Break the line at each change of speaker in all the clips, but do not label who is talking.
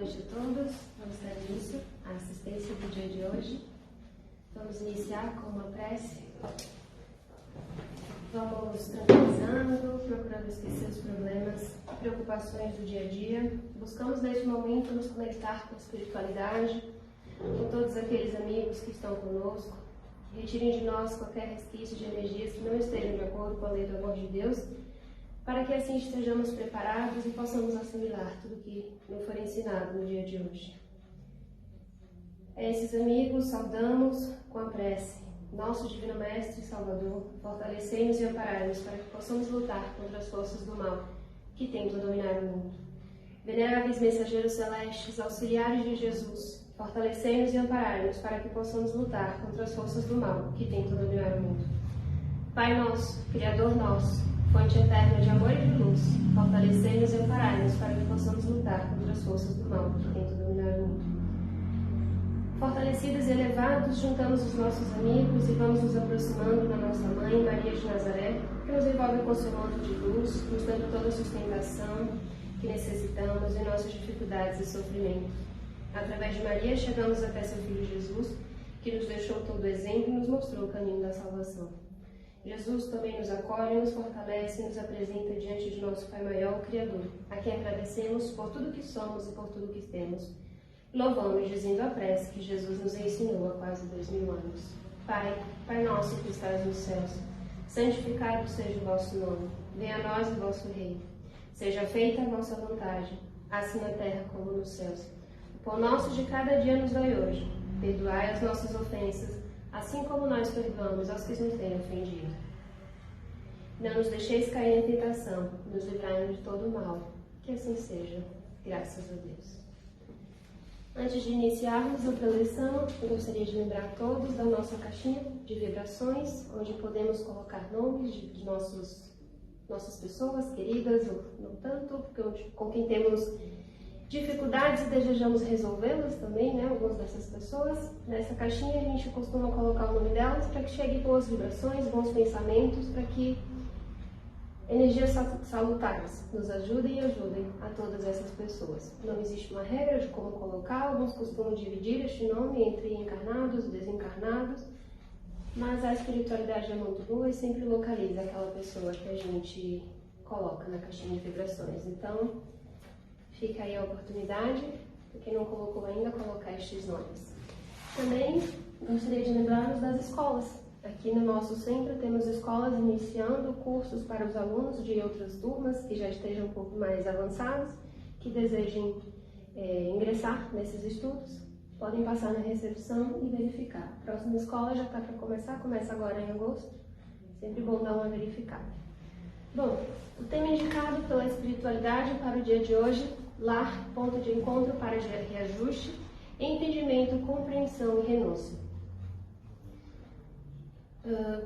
noite a todos. Vamos dar início à assistência do dia de hoje. Vamos iniciar com uma prece. Vamos tranquilizando, procurando esquecer os problemas, preocupações do dia a dia. Buscamos neste momento nos conectar com a espiritualidade, com todos aqueles amigos que estão conosco, que retirem de nós qualquer resquício de energias que não estejam de acordo com a lei do amor de Deus, para que assim estejamos preparados e possamos assimilar tudo que nos for ensinado no dia de hoje. A esses amigos saudamos com a prece. Nosso Divino Mestre e Salvador, fortalecei-nos e amparai-nos para que possamos lutar contra as forças do mal que tentam dominar o mundo. Veneráveis mensageiros celestes, auxiliares de Jesus, fortalecei-nos e amparai-nos para que possamos lutar contra as forças do mal que tentam dominar o mundo. Pai nosso, Criador nosso, fonte eterna de amor e de luz, fortalecei-nos e amparai-nos para que possamos lutar contra as forças do mal que tentam dominar o mundo. Fortalecidos e elevados, juntamos os nossos amigos e vamos nos aproximando da nossa Mãe, Maria de Nazaré, que nos envolve com seu manto de luz, nos dando toda a sustentação que necessitamos em nossas dificuldades e sofrimento. Através de Maria, chegamos até seu Filho Jesus, que nos deixou todo o exemplo e nos mostrou o caminho da salvação. Jesus também nos acolhe, nos fortalece e nos apresenta diante de nosso Pai maior, o Criador, a quem agradecemos por tudo que somos e por tudo que temos. Louvamos dizendo a prece que Jesus nos ensinou há quase 2000 anos. Pai, Pai nosso que estás nos céus, santificado seja o vosso nome. Venha a nós o vosso reino. Seja feita a vossa vontade, assim na terra como nos céus. O pão nosso de cada dia nos dai hoje. Perdoai as nossas ofensas, assim como nós perdoamos aos que nos têm ofendido. Não nos deixeis cair em tentação, nos livrai-nos de todo o mal. Que assim seja, graças a Deus. Antes de iniciarmos a preleção, eu gostaria de lembrar a todos da nossa caixinha de vibrações, onde podemos colocar nomes de nossas pessoas queridas, ou não tanto, com quem temos dificuldades e desejamos resolvê-las também, né? Algumas dessas pessoas. Nessa caixinha a gente costuma colocar o nome delas para que chegue boas vibrações, bons pensamentos, para que energias salutares nos ajudem e ajudem a todas essas pessoas. Não existe uma regra de como colocar, alguns costumam dividir este nome entre encarnados e desencarnados, mas a espiritualidade é muito boa e sempre localiza aquela pessoa que a gente coloca na caixinha de vibrações. Então, fica aí a oportunidade, para quem não colocou ainda, colocar estes nomes. Também gostaria de lembrarmos das escolas. Aqui no nosso centro temos escolas iniciando cursos para os alunos de outras turmas que já estejam um pouco mais avançados, que desejem ingressar nesses estudos. Podem passar na recepção e verificar. A próxima escola já está para começar, começa agora em agosto. Sempre bom dar uma verificada. Bom, o tema indicado pela espiritualidade para o dia de hoje: lar, ponto de encontro para reajuste, entendimento, compreensão e renúncia.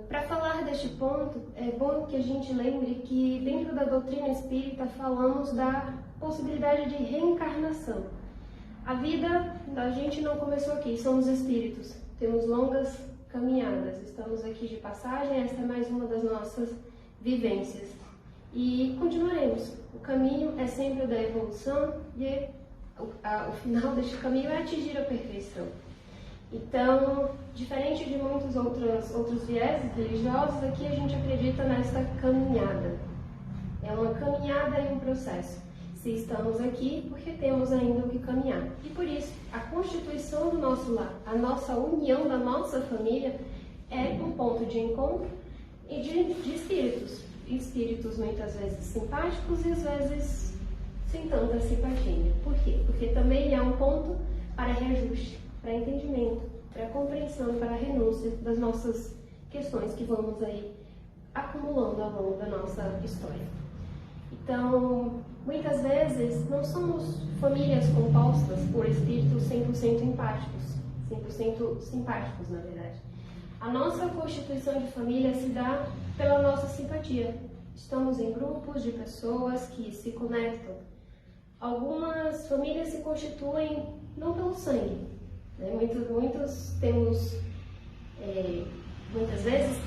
Para falar deste ponto, é bom que a gente lembre que dentro da doutrina espírita falamos da possibilidade de reencarnação. A vida da gente não começou aqui, somos espíritos, temos longas caminhadas, estamos aqui de passagem, esta é mais uma das nossas vivências. E continuaremos. O caminho é sempre o da evolução e o final deste caminho é atingir a perfeição. Então, diferente de muitos outros vieses religiosos, aqui a gente acredita nesta caminhada. É uma caminhada e um processo. Se estamos aqui, porque temos ainda o que caminhar. E por isso, a constituição do nosso lar, a nossa união da nossa família, é um ponto de encontro e de espíritos. Espíritos muitas vezes simpáticos e às vezes sem tanta simpatia. Por quê? Porque também é um ponto para reajuste, para entendimento, para compreensão, para renúncia das nossas questões que vamos aí acumulando ao longo da nossa história. Então, muitas vezes não somos famílias compostas por espíritos 100% empáticos, 100% simpáticos, na verdade. A nossa constituição de família se dá pela nossa simpatia. Estamos em grupos de pessoas que se conectam. Algumas famílias se constituem não pelo sangue, né? Muitos temos, muitas vezes,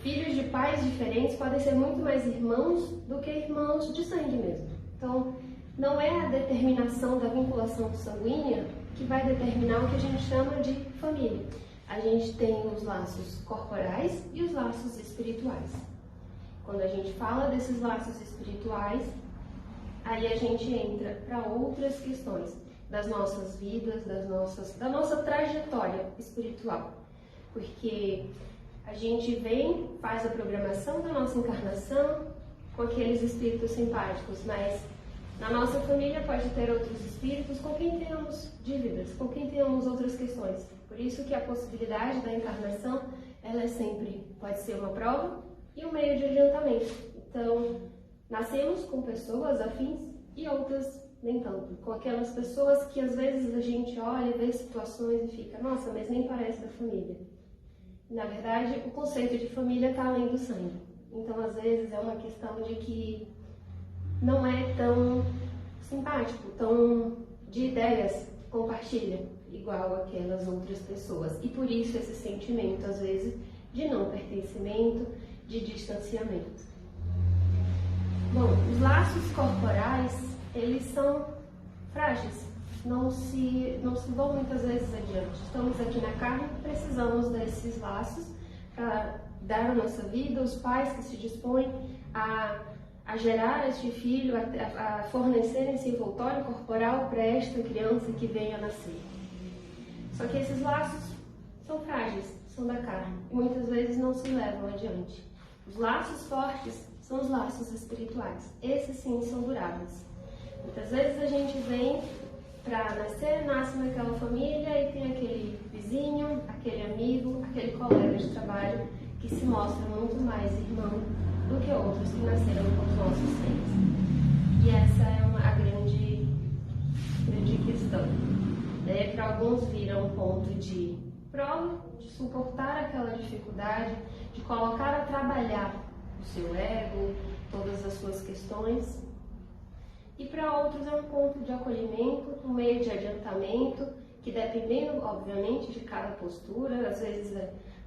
filhos de pais diferentes podem ser muito mais irmãos do que irmãos de sangue mesmo. Então, não é a determinação da vinculação sanguínea que vai determinar o que a gente chama de família. A gente tem os laços corporais e os laços espirituais. Quando a gente fala desses laços espirituais, aí a gente entra para outras questões das nossas vidas, da nossa trajetória espiritual. Porque a gente vem, faz a programação da nossa encarnação com aqueles espíritos simpáticos, mas na nossa família pode ter outros espíritos com quem temos dívidas, com quem temos outras questões. Por isso que a possibilidade da encarnação, ela é sempre, pode ser uma prova e um meio de adiantamento. Então, nascemos com pessoas afins e outras nem tanto. Com aquelas pessoas que às vezes a gente olha, vê situações e fica, nossa, mas nem parece da família. Na verdade, o conceito de família está além do sangue. Então, às vezes, é uma questão de que não é tão simpático, tão de ideias que compartilha, igual aquelas outras pessoas. E por isso esse sentimento, às vezes, de não pertencimento, de distanciamento. Bom, os laços corporais, eles são frágeis, não se vão muitas vezes adiante. Estamos aqui na carne, precisamos desses laços para dar a nossa vida, os pais que se dispõem a gerar este filho, a fornecer esse envoltório corporal para esta criança que venha a nascer. Só que esses laços são frágeis, são da carne, e muitas vezes não se levam adiante. Os laços fortes são os laços espirituais. Esses sim são duráveis. Muitas vezes a gente vem para nascer, nasce naquela família e tem aquele vizinho, aquele amigo, aquele colega de trabalho que se mostra muito mais irmão do que outros que nasceram com os nossos seres. E essa é a grande questão. Para alguns vira um ponto de prova, de suportar aquela dificuldade, de colocar a trabalhar o seu ego, todas as suas questões. E para outros é um ponto de acolhimento, um meio de adiantamento, que dependendo, obviamente, de cada postura, às vezes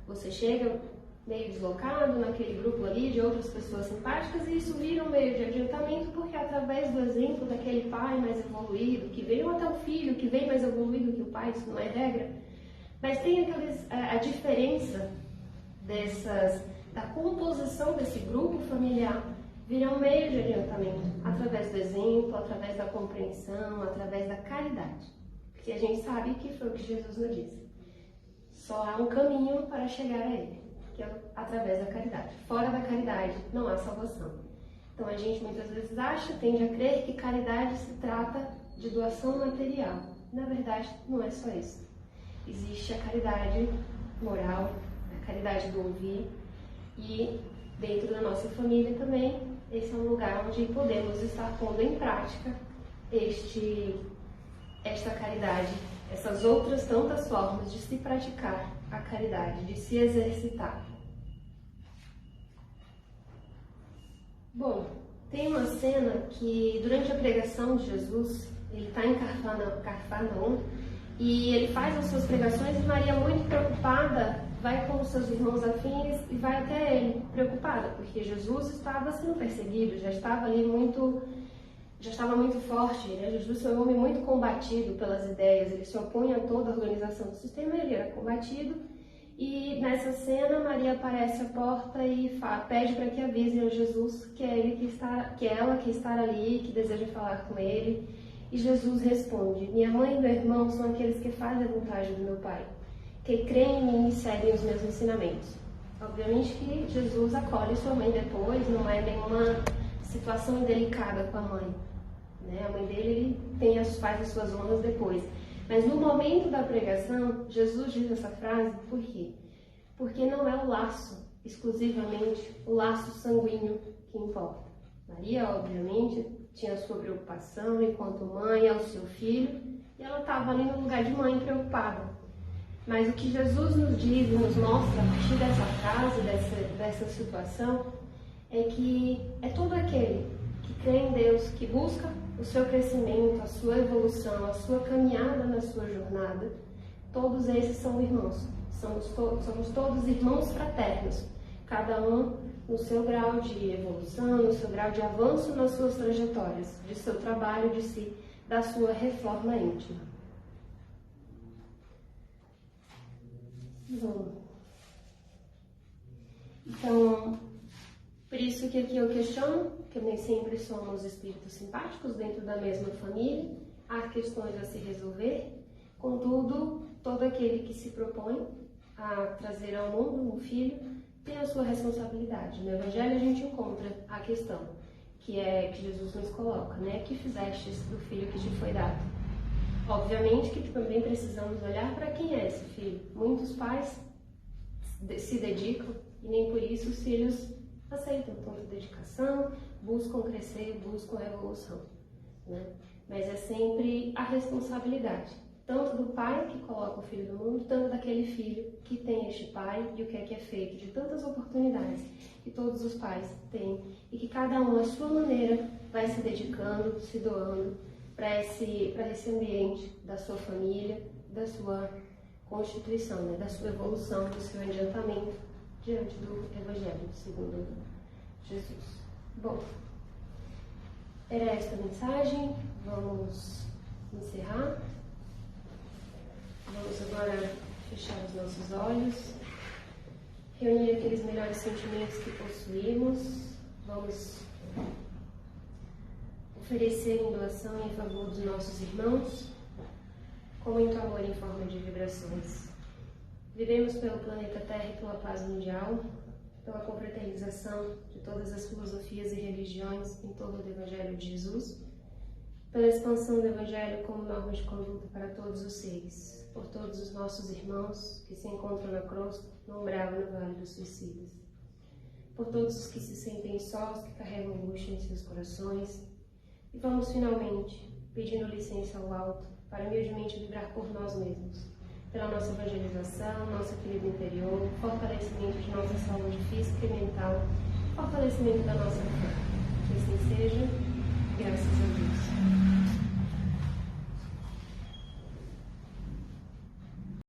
você chega meio deslocado naquele grupo ali de outras pessoas simpáticas e isso vira um meio de adiantamento porque através do exemplo daquele pai mais evoluído, que veio até o filho, que vem mais evoluído que o pai, isso não é regra, mas tem a diferença da composição desse grupo familiar vira um meio de adiantamento, através do exemplo, através da compreensão, através da caridade. Porque a gente sabe que foi o que Jesus nos disse. Só há um caminho para chegar a Ele, que é através da caridade. Fora da caridade não há salvação. Então a gente muitas vezes tende a crer que caridade se trata de doação material. Na verdade, não é só isso. Existe a caridade moral, a caridade do ouvir e dentro da nossa família também, esse é um lugar onde podemos estar pondo em prática esta caridade, essas outras tantas formas de se praticar a caridade, de se exercitar. Bom, tem uma cena que durante a pregação de Jesus, ele está em Cafarnaum e ele faz as suas pregações e Maria, muito preocupada, vai com os seus irmãos afins e vai até ele, preocupada, porque Jesus estava sendo perseguido, já estava muito forte, né? Jesus foi um homem muito combatido pelas ideias, ele se opunha a toda a organização do sistema, ele era combatido, e nessa cena Maria aparece à porta e pede para que avisem a Jesus que é ela que está ali, que deseja falar com ele, e Jesus responde: minha mãe e meu irmão são aqueles que fazem a vontade do meu Pai, que creem em mim e seguem os meus ensinamentos. Obviamente que Jesus acolhe sua mãe depois, não é nenhuma situação indelicada com a mãe. Né? A mãe dele faz as suas honras depois. Mas no momento da pregação, Jesus diz essa frase por quê? Porque não é o laço, exclusivamente o laço sanguíneo que importa. Maria, obviamente, tinha sua preocupação enquanto mãe ao seu filho, e ela estava ali no lugar de mãe preocupada. Mas o que Jesus nos diz e nos mostra a partir dessa frase, dessa situação, é que é todo aquele que crê em Deus, que busca o seu crescimento, a sua evolução, a sua caminhada na sua jornada, todos esses são irmãos. Somos todos irmãos fraternos, cada um no seu grau de evolução, no seu grau de avanço nas suas trajetórias, de seu trabalho de si, da sua reforma íntima. Bom, então, por isso que aqui eu questiono, que nem sempre somos espíritos simpáticos dentro da mesma família, há questões a se resolver, contudo, todo aquele que se propõe a trazer ao mundo um filho tem a sua responsabilidade. No Evangelho a gente encontra a questão, que é que Jesus nos coloca, né? Que fizestes do filho que te foi dado? Obviamente que também precisamos olhar para quem é esse filho. Muitos pais se dedicam e nem por isso os filhos aceitam tanta dedicação, buscam crescer, buscam evolução, né? Mas é sempre a responsabilidade, tanto do pai que coloca o filho no mundo, tanto daquele filho que tem este pai e o que é feito de tantas oportunidades que todos os pais têm e que cada um, à sua maneira, vai se dedicando, se doando para esse ambiente da sua família, da sua constituição, né? Da sua evolução, do seu adiantamento diante do Evangelho segundo Jesus. Bom, era esta a mensagem, vamos encerrar. Vamos agora fechar os nossos olhos, reunir aqueles melhores sentimentos que possuímos, vamos oferecer em doação em favor dos nossos irmãos, com muito amor em forma de vibrações. Vivemos pelo planeta Terra e pela paz mundial, pela confraternização de todas as filosofias e religiões em torno do Evangelho de Jesus, pela expansão do Evangelho como norma de conduta para todos os seres, por todos os nossos irmãos que se encontram na crosta, no umbral e no vale dos suicidas, por todos os que se sentem sós, que carregam angústia em seus corações, e vamos finalmente, pedindo licença ao alto, para humildemente vibrar por nós mesmos, pela nossa evangelização, nosso equilíbrio interior, fortalecimento de nossa saúde física e mental, fortalecimento da nossa fé.